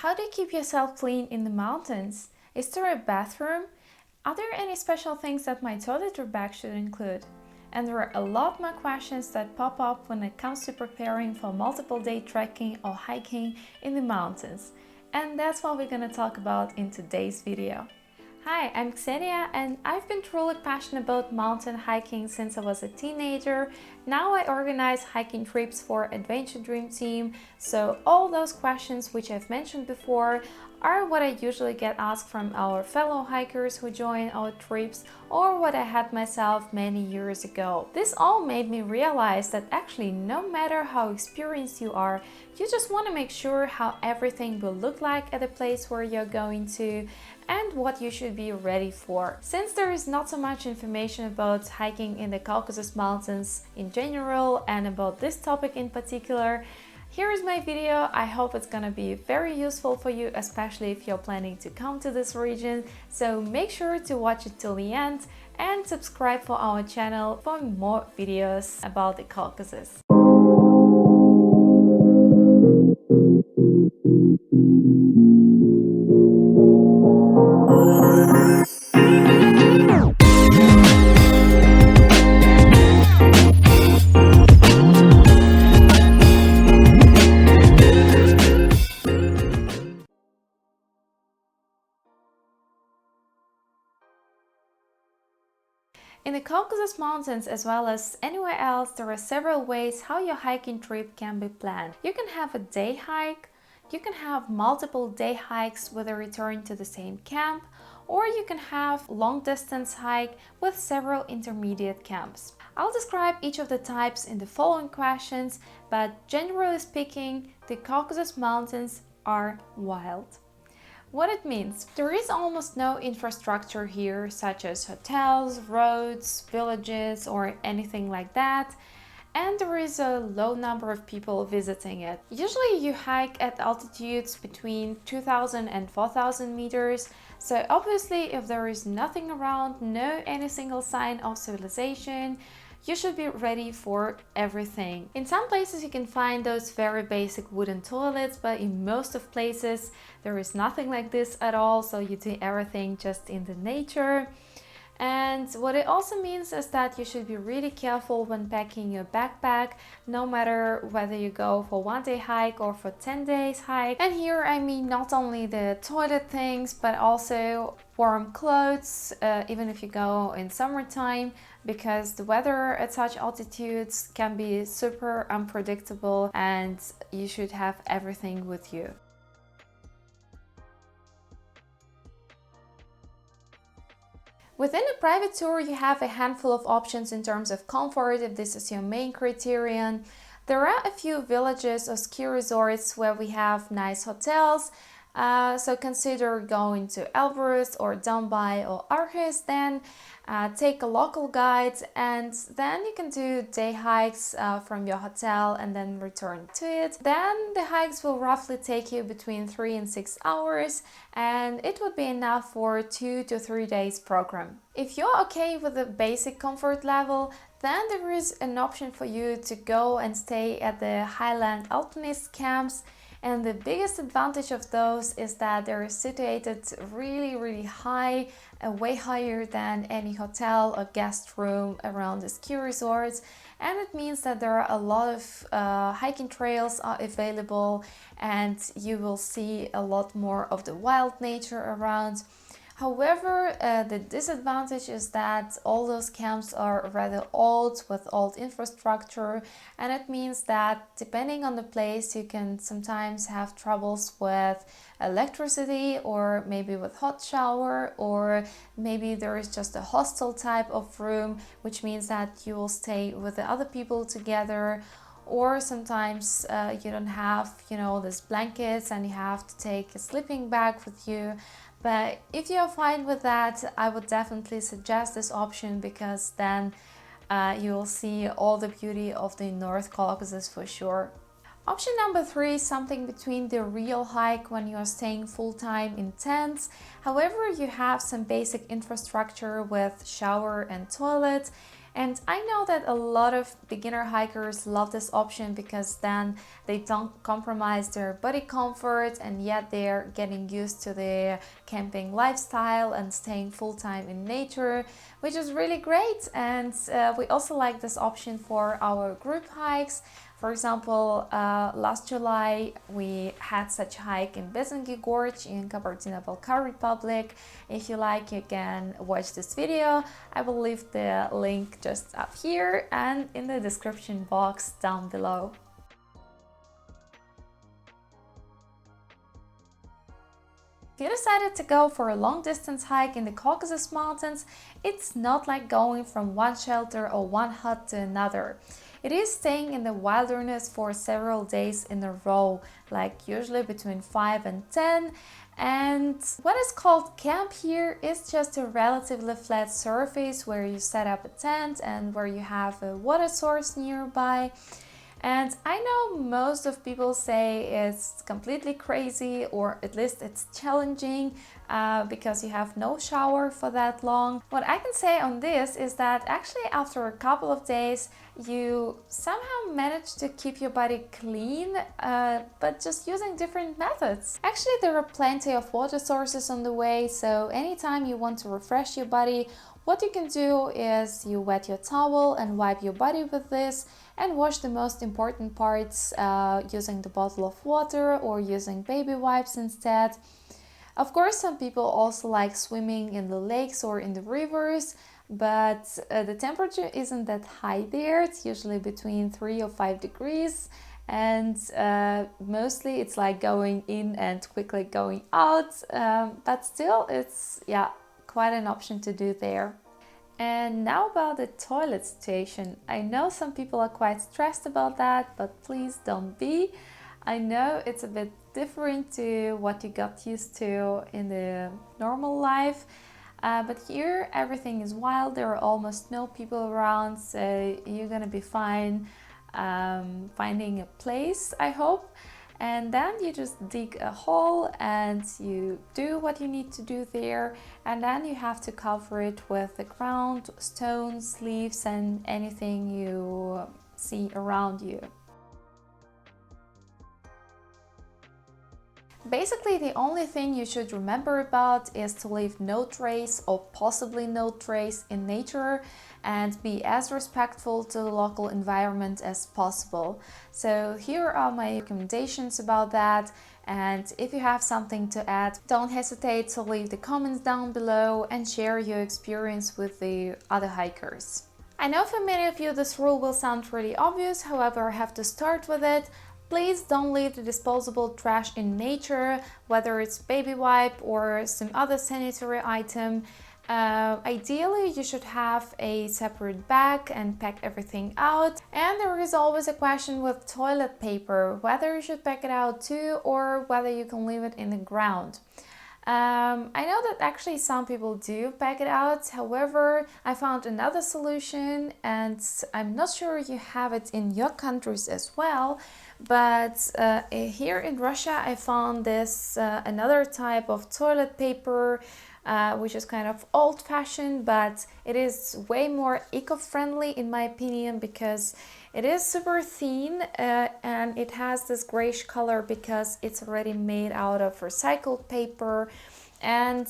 How do you keep yourself clean in the mountains? Is there a bathroom? Are there any special things that my toiletry bag should include? And there are a lot more questions that pop up when it comes to preparing for multiple day trekking or hiking in the mountains. And that's what we're going to talk about in today's video. Hi, I'm Kseniia and I've been truly passionate about mountain hiking since I was a teenager. Now I organize hiking trips for Adventure Dream Team, so all those questions which I've mentioned before are what I usually get asked from our fellow hikers who join our trips or what I had myself many years ago. This all made me realize that actually no matter how experienced you are, you just want to make sure how everything will look like at the place where you're going to and what you should be ready for. Since there is not so much information about hiking in the Caucasus Mountains in general and about this topic in particular, here is my video. I hope it's gonna be very useful for you, especially if you're planning to come to this region. So make sure to watch it till the end and subscribe for our channel for more videos about the Caucasus. In the Caucasus Mountains, as well as anywhere else, there are several ways how your hiking trip can be planned. You can have a day hike, you can have multiple day hikes with a return to the same camp, or you can have long distance hike with several intermediate camps. I'll describe each of the types in the following questions, but generally speaking, the Caucasus Mountains are wild. What it means: there is almost no infrastructure here, such as hotels, roads, villages, or anything like that, and there is a low number of people visiting it. Usually you hike at altitudes between 2000 and 4000 meters, so obviously if there is nothing around, no any single sign of civilization, you should be ready for everything. In some places you can find those very basic wooden toilets, but in most of places there is nothing like this at all, so you do everything just in the nature. And what it also means is that you should be really careful when packing your backpack, no matter whether you go for 1 day hike or for 10 days hike. And here I mean not only the toilet things, but also warm clothes, even if you go in summertime, because the weather at such altitudes can be super unpredictable and you should have everything with you. Within a private tour, you have a handful of options in terms of comfort, if this is your main criterion. There are a few villages or ski resorts where we have nice hotels, so consider going to Elbrus or Dombay or Arhus then. Take a local guide and then you can do day hikes from your hotel and then return to it. Then the hikes will roughly take you between 3 and 6 hours and it would be enough for 2 to 3 days program. If you're okay with the basic comfort level, then there is an option for you to go and stay at the highland alpinist camps. And the biggest advantage of those is that they're situated really high, way higher than any hotel or guest room around the ski resorts. And it means that there are a lot of hiking trails are available and you will see a lot more of the wild nature around. However, the disadvantage is that all those camps are rather old with old infrastructure, and it means that depending on the place you can sometimes have troubles with electricity or maybe with hot shower, or maybe there is just a hostel type of room, which means that you will stay with the other people together. Or sometimes you don't have, these blankets and you have to take a sleeping bag with you. But if you're fine with that, I would definitely suggest this option, because then you will see all the beauty of the North Caucasus for sure. Option number 3 is something between the real hike when you're staying full-time in tents. However, you have some basic infrastructure with shower and toilet, And I know that a lot of beginner hikers love this option because then they don't compromise their body comfort, and yet they're getting used to the camping lifestyle and staying full-time in nature, which is really great. And we also like this option for our group hikes. For example, last July we had such a hike in Bezengi gorge in Kabardino-Balkar Republic. If you like, you can watch this video. I will leave the link just up here and in the description box down below. If you decided to go for a long distance hike in the Caucasus Mountains, it's not like going from one shelter or one hut to another. It is staying in the wilderness for several days in a row, like usually between 5 and 10. And what is called camp here is just a relatively flat surface where you set up a tent and where you have a water source nearby. And I know most of people say it's completely crazy, or at least it's challenging because you have no shower for that long. What I can say on this is that actually after a couple of days you somehow manage to keep your body clean, but just using different methods. Actually, there are plenty of water sources on the way, so anytime you want to refresh your body, what you can do is you wet your towel and wipe your body with this and wash the most important parts using the bottle of water or using baby wipes instead. Of course, some people also like swimming in the lakes or in the rivers, but the temperature isn't that high there. It's usually between 3 or 5 degrees, and mostly it's like going in and quickly going out, but still it's quite an option to do there. And now about the toilet station. I know some people are quite stressed about that, but please don't be. I know it's a bit different to what you got used to in the normal life, but here everything is wild. There are almost no people around, so you're gonna be fine finding a place, I hope. And then you just dig a hole and you do what you need to do there, and then you have to cover it with the ground, stones, leaves and anything you see around you. Basically, the only thing you should remember about is to leave no trace or possibly no trace in nature and be as respectful to the local environment as possible. So here are my recommendations about that, and if you have something to add, don't hesitate to leave the comments down below and share your experience with the other hikers. I know for many of you this rule will sound really obvious, however I have to start with it. Please don't leave the disposable trash in nature, whether it's baby wipe or some other sanitary item. Ideally, you should have a separate bag and pack everything out. And there is always a question with toilet paper, whether you should pack it out too or whether you can leave it in the ground. I know that actually some people do pack it out, however, I found another solution, and I'm not sure you have it in your countries as well, but here in Russia I found this another type of toilet paper, which is kind of old-fashioned, but it is way more eco-friendly in my opinion because it is super thin and it has this grayish color because it's already made out of recycled paper, and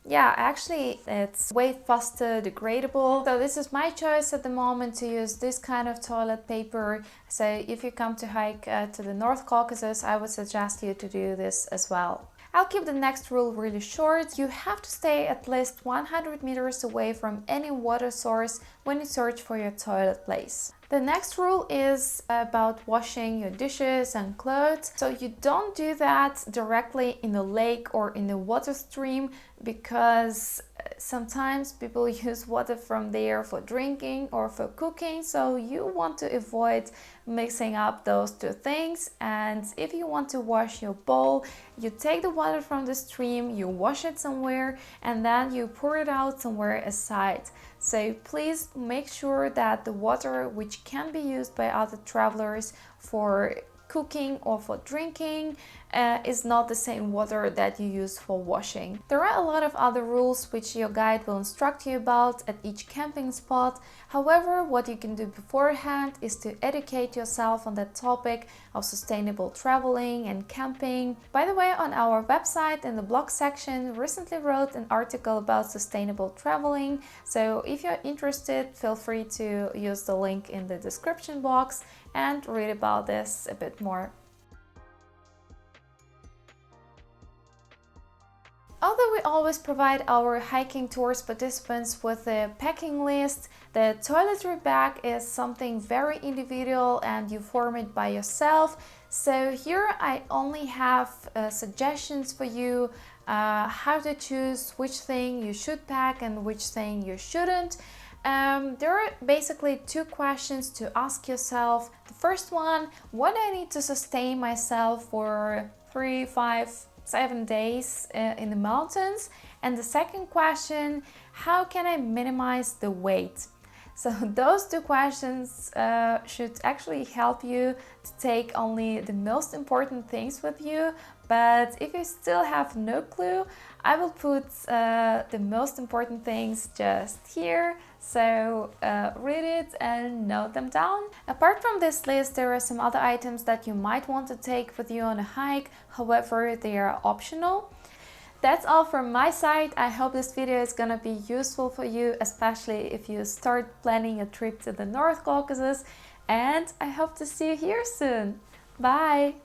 actually it's way faster degradable. So this is my choice at the moment to use this kind of toilet paper. So if you come to hike to the North Caucasus, I would suggest you to do this as well. I'll keep the next rule really short. You have to stay at least 100 meters away from any water source when you search for your toilet place. The next rule is about washing your dishes and clothes. So you don't do that directly in the lake or in the water stream because sometimes people use water from there for drinking or for cooking. So you want to avoid mixing up those two things. And if you want to wash your bowl, you take the water from the stream, you wash it somewhere, and then you pour it out somewhere aside. So please make sure that the water which can be used by other travelers for cooking or for drinking is not the same water that you use for washing. There are a lot of other rules which your guide will instruct you about at each camping spot. However, what you can do beforehand is to educate yourself on that topic of sustainable traveling and camping. By the way, on our website in the blog section, recently wrote an article about sustainable traveling. So if you're interested, feel free to use the link in the description box and read about this a bit more. Although we always provide our hiking tours participants with a packing list, the toiletry bag is something very individual and you form it by yourself. So here I only have suggestions for you how to choose which thing you should pack and which thing you shouldn't. There are basically two questions to ask yourself. The first one, what do I need to sustain myself for 3, 5, 7 days in the mountains? And the second question, how can I minimize the weight? So those two questions should actually help you to take only the most important things with you. But if you still have no clue, I will put the most important things just here. So read it and note them down. Apart from this list, there are some other items that you might want to take with you on a hike. However, they are optional. That's all from my side. I hope this video is gonna be useful for you, especially if you start planning a trip to the North Caucasus. And I hope to see you here soon. Bye!